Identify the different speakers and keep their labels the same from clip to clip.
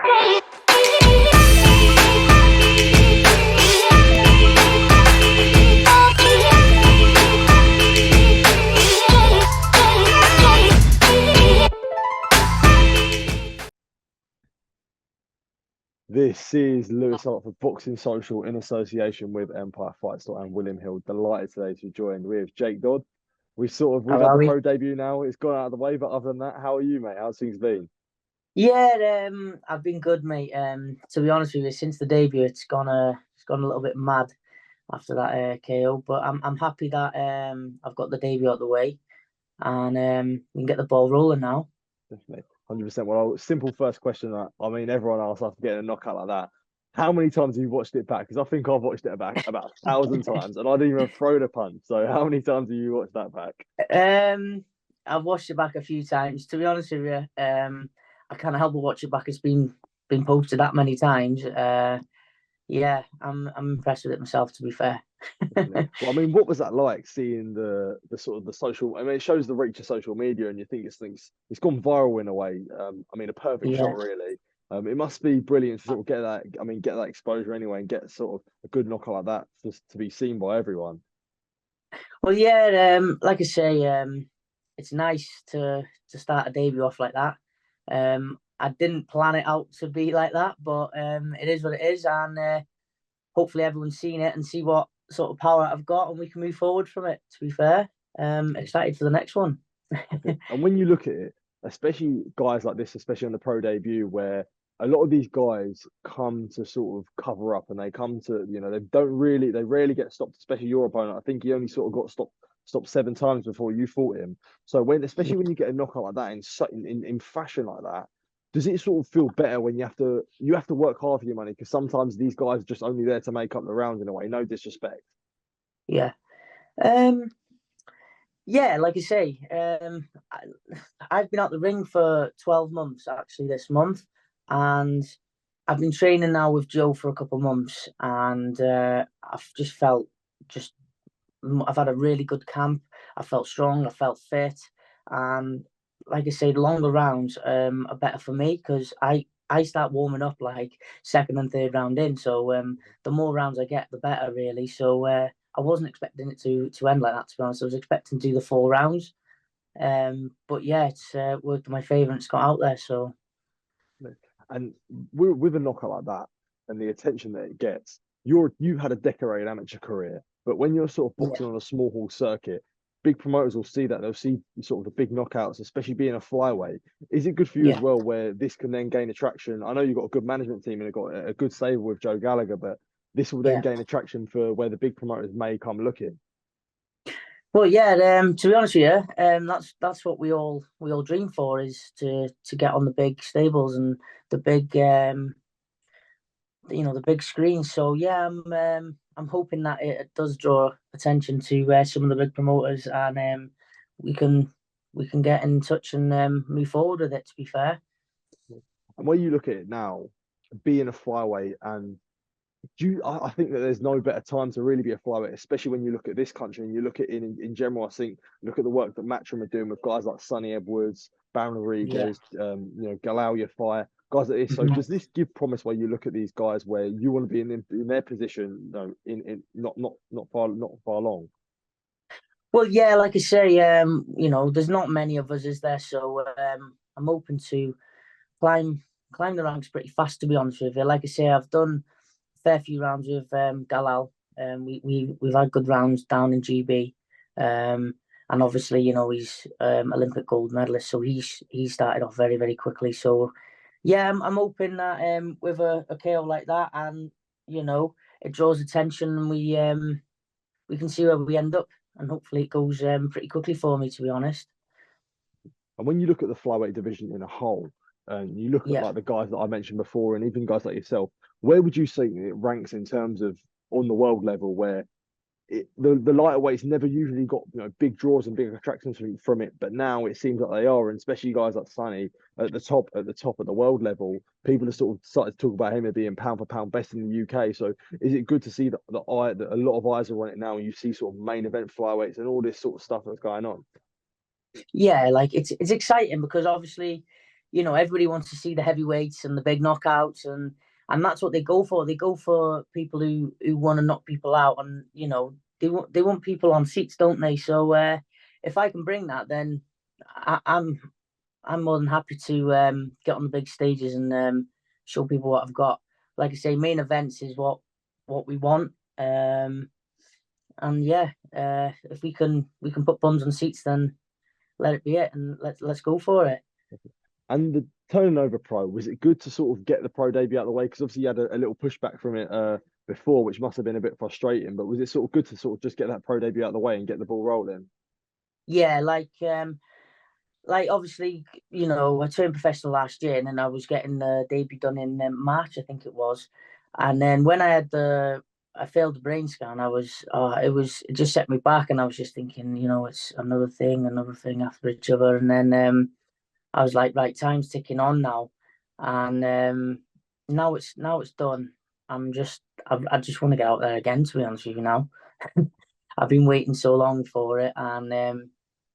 Speaker 1: This is Lewis Hart for Boxing Social in association with Empire Fight Store and William Hill. Delighted today to join with Jake Dodd. We've had the pro debut now. It's gone out of the way, but other than that, how are you, mate? How's things been?
Speaker 2: Yeah, I've been good, mate. To be honest with you, since the debut, it's gone a little bit mad after that KO. But I'm happy that I've got the debut out of the way, and we can get the ball rolling now.
Speaker 1: Definitely, 100%. Well, simple first question. I mean, everyone asks after getting a knockout like that. How many times have you watched it back? Because I think I've watched it back about 1,000 times, and I didn't even throw the punch. So, how many times have you watched that back?
Speaker 2: I've watched it back a few times. To be honest with you, I can't help but watch it back. It's been posted that many times. Yeah, I'm impressed with it myself, to be fair.
Speaker 1: Well, I mean, what was that like seeing the sort of the social? I mean, it shows the reach of social media, and you think it's gone viral in a way. I mean, a perfect shot, really. It must be brilliant to sort of get that. I mean, get that exposure anyway, and get sort of a good knockout like that just to be seen by everyone.
Speaker 2: Well, yeah, like I say, it's nice to start a debut off like that. I didn't plan it out to be like that, but it is what it is, and hopefully everyone's seen it and see what sort of power I've got, and we can move forward from it. To be fair, excited for the next one.
Speaker 1: And when you look at it, especially guys like this, especially on the pro debut, where a lot of these guys come to sort of cover up, and they come to, they rarely get stopped, especially your opponent. I think he only sort of got stopped 7 times before you fought him. So especially when you get a knockout like that in fashion like that, does it sort of feel better when you have to work hard for your money? Because sometimes these guys are just only there to make up the rounds in a way. No disrespect.
Speaker 2: Yeah. Yeah, like I say, I've been out the ring for 12 months actually this month, and I've been training now with Joe for a couple of months, and I've just felt I've had a really good camp. I felt strong, I felt fit, and like I say, the longer rounds are better for me because I start warming up like second and third round in. So the more rounds I get, the better, really. So I wasn't expecting it to end like that, to be honest. I was expecting to do the 4 rounds. But yeah, it's worked in my favour and it's got out there. So.
Speaker 1: And with a knockout like that and the attention that it gets, you've had a decorated amateur career, but when you're sort of boxing on a small hall circuit, big promoters will see that. They'll see sort of the big knockouts, especially being a flyweight. Is it good for you as well, where this can then gain attraction? I know you've got a good management team and you've got a good stable with Joe Gallagher, but this will then gain attraction for where the big promoters may come looking.
Speaker 2: Well, yeah. To be honest with you, that's what we all dream for, is to get on the big stables and the big, the big screens. So yeah, I'm hoping that it does draw attention to some of the big promoters, and we can get in touch and move forward with it, to be fair.
Speaker 1: And when you look at it now, being a flyweight, and I think that there's no better time to really be a flyweight, especially when you look at this country and you look at it in general. I think look at the work that Matchroom are doing with guys like Sonny Edwards, Baron Rodriguez, Gallagher Fire, guys like this. So does this give promise where you look at these guys where you want to be in their position, in not far along?
Speaker 2: Well, yeah, like I say, there's not many of us, is there? So I'm hoping to climb the ranks pretty fast, to be honest with you. Like I say, I've done a fair few rounds with Galal. We've had good rounds down in GB, and obviously, he's Olympic gold medalist, so he started off very, very quickly. So yeah, I'm hoping that with a KO like that, and it draws attention, and we can see where we end up, and hopefully it goes pretty quickly for me, to be honest.
Speaker 1: And when you look at the flyweight division in a whole, and you look at like the guys that I mentioned before, and even guys like yourself, where would you say it ranks in terms of on the world level, where the lighter weights never usually got big draws and big attractions from it, but now it seems like they are, and especially guys like Sonny at the top at the world level, people have sort of started to talk about him as being pound for pound best in the UK. So is it good to see that a lot of eyes are on it now, and you see sort of main event flyweights and all this sort of stuff that's going on?
Speaker 2: Yeah, like it's exciting because obviously, everybody wants to see the heavyweights and the big knockouts, and that's what they go for. They go for people who want to knock people out, and they want people on seats, don't they? So if I can bring that, then I'm more than happy to get on the big stages and show people what I've got. Like I say, main events is what we want. And yeah, if we can put bums on seats, then let it be it, and let's go for it.
Speaker 1: And the turning over pro, was it good to sort of get the pro debut out of the way? Because obviously you had a little pushback from it before, which must have been a bit frustrating. But was it sort of good to sort of just get that pro debut out of the way and get the ball rolling?
Speaker 2: Yeah, like obviously, I turned professional last year, and then I was getting the debut done in March, I think it was. And then when I failed the brain scan, it just set me back, and I was just thinking, it's another thing after each other. And then I was like, right, time's ticking on now, and now it's done. I just want to get out there again, to be honest with you now. I've been waiting so long for it, and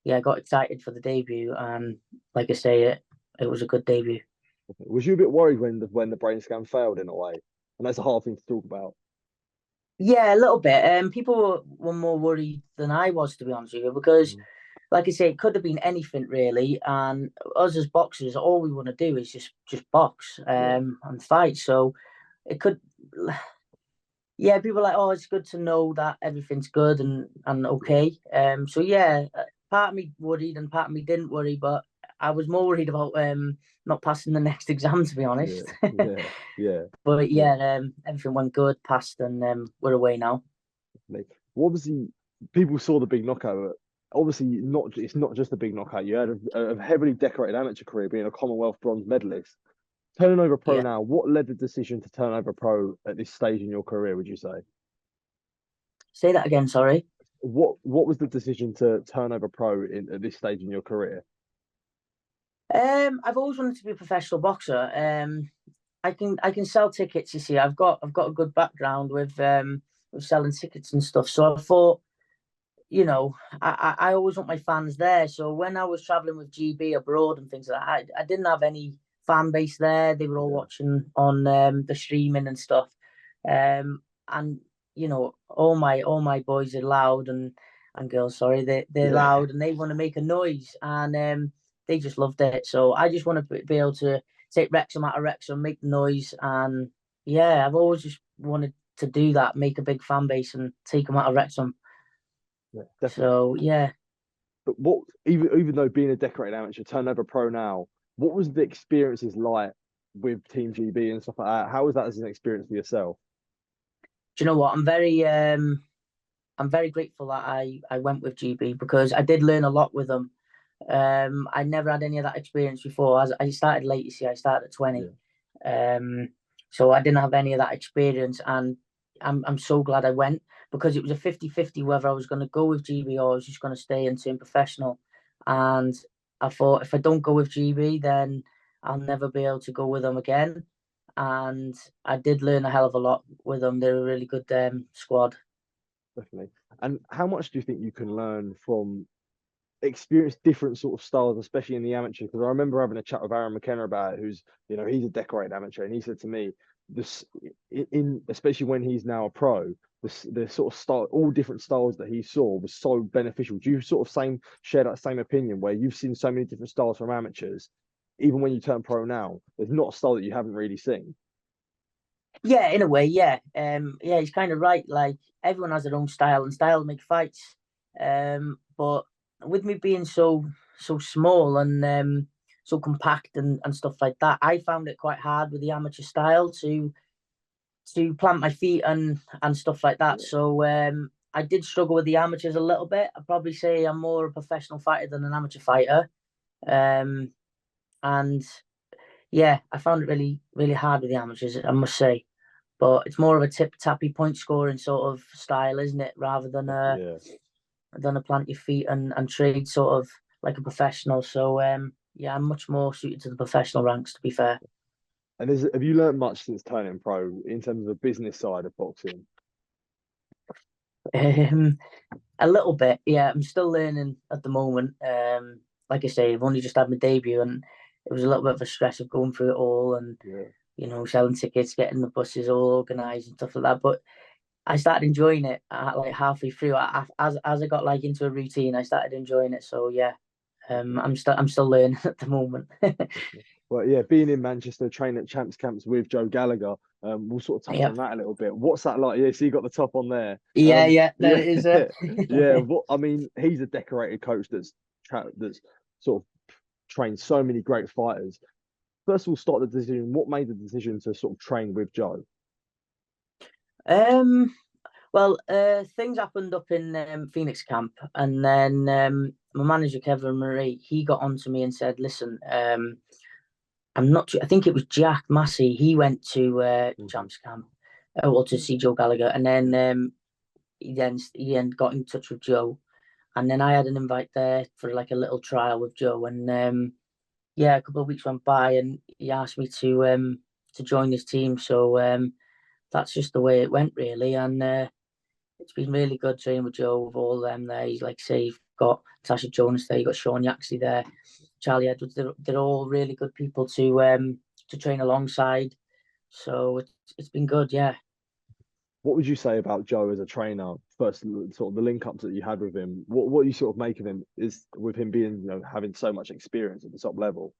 Speaker 2: yeah, I got excited for the debut, and like I say, it was a good debut.
Speaker 1: Was you a bit worried when the brain scan failed in a way? And that's a hard thing to talk about.
Speaker 2: Yeah, a little bit. People were more worried than I was, to be honest with you, because, like I say, it could have been anything really. And us as boxers, all we want to do is just box and fight. So it could, yeah. People are like, oh, it's good to know that everything's good and okay. So yeah, part of me worried and part of me didn't worry, but I was more worried about not passing the next exam, to be honest.
Speaker 1: Yeah.
Speaker 2: But yeah, everything went good, passed, and we're away now.
Speaker 1: Well, obviously, people saw the big knockout. Obviously, it's not just a big knockout. You had a heavily decorated amateur career, being a Commonwealth bronze medalist. Turning over pro now, what led the decision to turn over pro at this stage in your career, would you say?
Speaker 2: Say that again, sorry.
Speaker 1: What was the decision to turn over pro at this stage in your career?
Speaker 2: I've always wanted to be a professional boxer. I can sell tickets. You see, I've got a good background with selling tickets and stuff. So I thought, I always want my fans there. So when I was traveling with GB abroad and things like that, I didn't have any fan base there. They were all watching on the streaming and stuff. And all my boys are loud and girls, sorry, they're loud and they want to make a noise, and they just loved it. So I just want to be able to take Wrexham out of Wrexham, make the noise, and yeah, I've always just wanted to do that, make a big fan base and take them out of Wrexham.
Speaker 1: Yeah, definitely.
Speaker 2: So yeah.
Speaker 1: But even though being a decorated amateur, turn over pro now, what was the experiences like with Team GB and stuff like that? How was that as an experience for yourself?
Speaker 2: Do you know what? I'm very grateful that I went with GB, because I did learn a lot with them. I never had any of that experience before. As I started late, you see, I started at 20. So I didn't have any of that experience, and I'm so glad I went, because it was a 50-50 whether I was going to go with GB or I was just going to stay and turn professional. And I thought, if I don't go with GB, then I'll never be able to go with them again. And I did learn a hell of a lot with them. They're a really good squad.
Speaker 1: Definitely. And how much do you think you can learn from experience different sort of styles, especially in the amateur? Because I remember having a chat with Aaron McKenna about it, who's, he's a decorated amateur, and he said to me, this especially when he's now a pro, the sort of style, all different styles that he saw was so beneficial. Do you sort of share that same opinion, where you've seen so many different styles from amateurs, even when you turn pro now, there's not a style that you haven't really seen?
Speaker 2: Yeah, in a way, yeah. Yeah, he's kind of right. Like, everyone has their own style, and style make fights. But with me being so small and so compact and stuff like that, I found it quite hard with the amateur style to plant my feet and stuff like that. So I did struggle with the amateurs a little bit. I'd probably say I'm more a professional fighter than an amateur fighter. And yeah, I found it really, really hard with the amateurs, I must say. But it's more of a tip-tappy point scoring sort of style, isn't it? Rather than a plant your feet and trade sort of like a professional. So yeah, I'm much more suited to the professional ranks, to be fair.
Speaker 1: And have you learned much since turning pro in terms of the business side of boxing?
Speaker 2: A little bit, yeah. I'm still learning at the moment. Like I say, I've only just had my debut, and it was a little bit of a stress of going through it all and selling tickets, getting the buses all organised and stuff like that. But I started enjoying it like halfway through. As I got like into a routine, I started enjoying it. So yeah, I'm still learning at the moment.
Speaker 1: Well, yeah, being in Manchester, training at champs camps with Joe Gallagher, we'll sort of touch on that a little bit. What's that like? Yeah, so you got the top on there.
Speaker 2: Yeah, no,
Speaker 1: yeah,
Speaker 2: it is.
Speaker 1: yeah. What I mean, he's a decorated coach that's sort of trained so many great fighters. First of all, start the decision. What made the decision to sort of train with Joe?
Speaker 2: Well, things happened up in Phoenix camp, and then my manager Kevin Murray, he got on to me and said, "Listen, I'm not sure. I think it was Jack Massey. He went to Champs camp, well, to see Joe Gallagher, and then he then got in touch with Joe, and then I had an invite there for like a little trial with Joe, and yeah, a couple of weeks went by, and he asked me to join his team. So that's just the way it went, really, and it's been really good training with Joe, with all them there. He's like, say, you've got Tasha Jonas there, you've got Sean Yaxley there, Charlie Edwards. They're all really good people to train alongside. So it's been good, yeah.
Speaker 1: What would you say about Joe as a trainer? First, sort of the link ups that you had with him. What do you sort of make of him? Is with him being, having so much experience at the top level?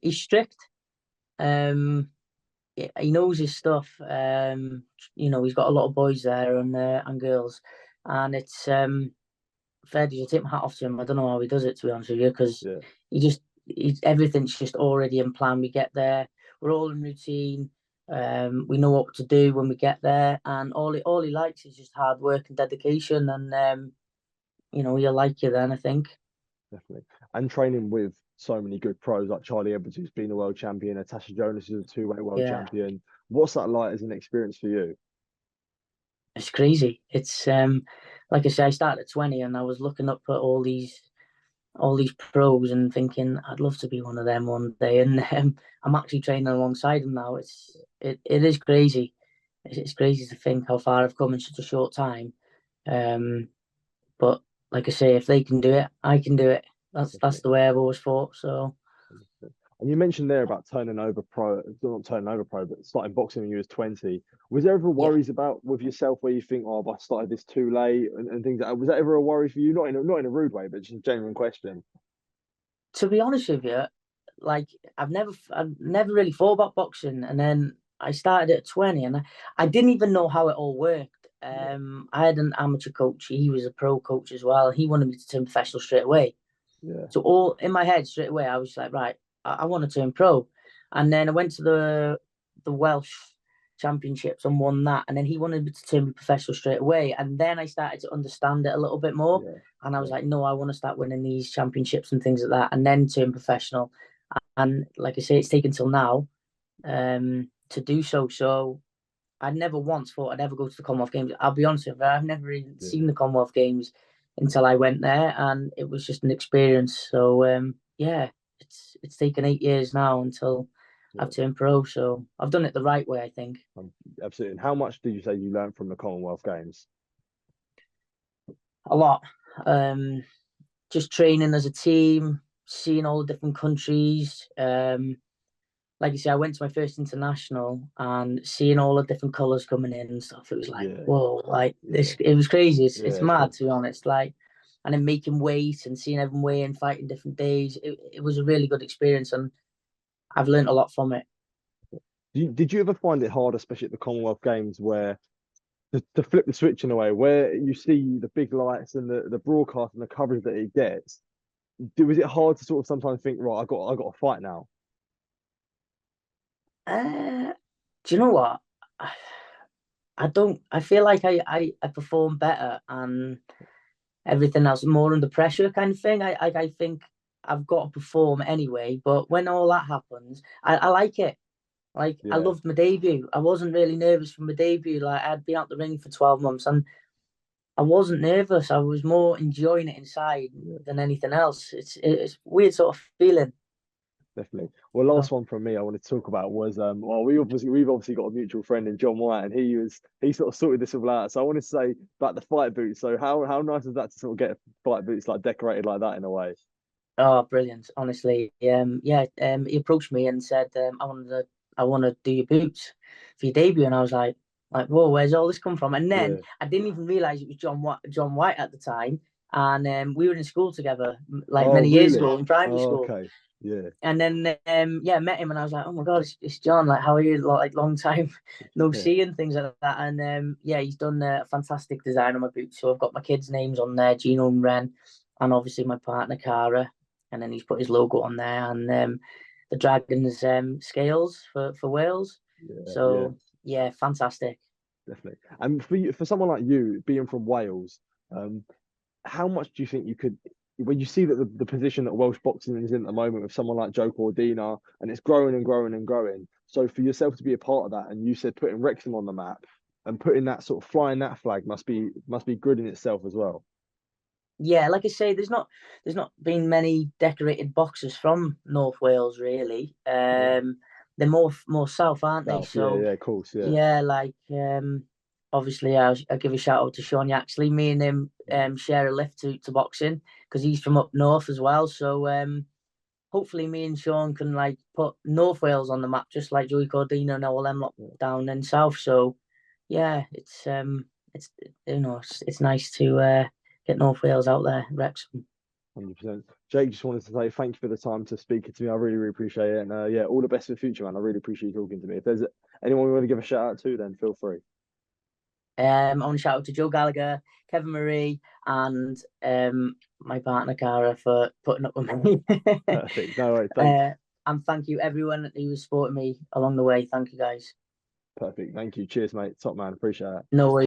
Speaker 2: He's strict. He knows his stuff. He's got a lot of boys there and girls, and it's fair to tip my hat off to him. I don't know how he does it, to be honest with you, because everything's just already in plan. We get there, we're all in routine. We know what to do when we get there, and all he likes is just hard work and dedication, and he'll like you then, I think.
Speaker 1: Definitely. And training with so many good pros like Charlie Edwards, who's been a world champion, Natasha Jonas is a two-way world champion. What's that like as an experience for you?
Speaker 2: It's crazy. It's like I say, I started at 20 and I was looking up at all these pros and thinking I'd love to be one of them one day. And I'm actually training alongside them now. It is crazy. It's crazy to think how far I've come in such a short time. But like I say, if they can do it, I can do it. That's the way I've always thought. So.
Speaker 1: And you mentioned there about turning over pro, not turning over pro, but starting boxing when you was 20. Was there ever worries about with yourself where you think, oh, have I started this too late and things like that? Was that ever a worry for you? Not in a rude way, but just a genuine question.
Speaker 2: To be honest with you, like I've never really thought about boxing, and then I started at 20, and I didn't even know how it all worked. I had an amateur coach; he was a pro coach as well. He wanted me to turn professional straight away.
Speaker 1: Yeah.
Speaker 2: So all in my head straight away, I was like, right, I want to turn pro, and then I went to the Welsh championships and won that, and then he wanted me to turn professional straight away, and then I started to understand it a little bit more, and I was like, no, I want to start winning these championships and things like that, and then turn professional. And like I say, it's taken till now to do so. So I never once thought I'd ever go to the Commonwealth Games. I'll be honest with you, I've never even seen the Commonwealth Games until I went there, and it was just an experience. So it's taken 8 years now until I've turned pro. So I've done it the right way, I think.
Speaker 1: Absolutely. And how much did you say you learned from the Commonwealth Games?
Speaker 2: A lot. Just training as a team, seeing all the different countries. Like you say, I went to my first international and seeing all the different colours coming in and stuff. It was like, whoa, like this. It was crazy. It's mad, to be honest. Like, and then making weight and seeing everyone weigh and fighting different days. It was a really good experience, and I've learned a lot from it.
Speaker 1: Did you ever find it hard, especially at the Commonwealth Games, where to flip the switch in a way, where you see the big lights and the broadcast and the coverage that it gets? Was it hard to sort of sometimes think, right, I got to fight now?
Speaker 2: Do you know what? I don't. I feel like I perform better and everything else more under pressure, kind of thing. I think I've got to perform anyway. But when all that happens, I like it. Like I loved my debut. I wasn't really nervous for my debut. Like I'd been out the ring for 12 months and I wasn't nervous. I was more enjoying it inside than anything else. It's a weird sort of feeling.
Speaker 1: Definitely. Well, last one from me I want to talk about was well, we've obviously got a mutual friend in John White, and he sort of sorted this all out. So I want to say about the fight boots. So how nice is that to sort of get fight boots like decorated like that in a way?
Speaker 2: Oh, brilliant! Honestly, he approached me and said, I want to do your boots for your debut, and I was like, whoa, where's all this come from? And then
Speaker 1: Yeah.
Speaker 2: I didn't even realize it was John White at the time, and we were in school together, like
Speaker 1: Oh,
Speaker 2: many years
Speaker 1: really?
Speaker 2: ago in primary
Speaker 1: Oh,
Speaker 2: school.
Speaker 1: okay. Yeah.
Speaker 2: And then met him, and I was like, oh my god, it's John. Like, how are you? Like, long time no
Speaker 1: Yeah.
Speaker 2: see and things like that. And he's done a fantastic design on my boots. So I've got my kids' names on there, Gino and Ren, and obviously my partner Cara. And then he's put his logo on there, and the Dragons scales for Wales.
Speaker 1: Yeah. Yeah.
Speaker 2: So yeah, fantastic.
Speaker 1: Definitely. And for you, for someone like you, being from Wales, um, how much do you think you could, when you see that the position that Welsh boxing is in at the moment with someone like Joe Cordina, and it's growing and growing and growing. So for yourself to be a part of that, and you said putting Wrexham on the map and putting that sort of flying that flag must be good in itself as well.
Speaker 2: Yeah, like I say, there's not been many decorated boxers from North Wales really.
Speaker 1: Yeah.
Speaker 2: They're more south, aren't they?
Speaker 1: South, yeah,
Speaker 2: So
Speaker 1: yeah, of course, yeah.
Speaker 2: yeah, like obviously I give a shout out to Sean Yaxley. Me and him share a lift to boxing because he's from up north as well. So hopefully me and Sean can like put North Wales on the map, just like Joey Cordino and all them lot down in south. So yeah, it's it's nice to get North Wales out there, Wrexham.
Speaker 1: 100%. Jake, just wanted to say thank you for the time to speak to me. I really, really appreciate it. And yeah, all the best for the future, man. I really appreciate you talking to me. If there's anyone we want to give a shout out to, then feel free.
Speaker 2: I want to shout out to Joe Gallagher, Kevin Marie, and my partner Cara for putting up with me.
Speaker 1: Perfect. No worries. Thanks.
Speaker 2: And thank you everyone who was supporting me along the way. Thank you guys.
Speaker 1: Perfect. Thank you. Cheers, mate. Top man. Appreciate it.
Speaker 2: No worries.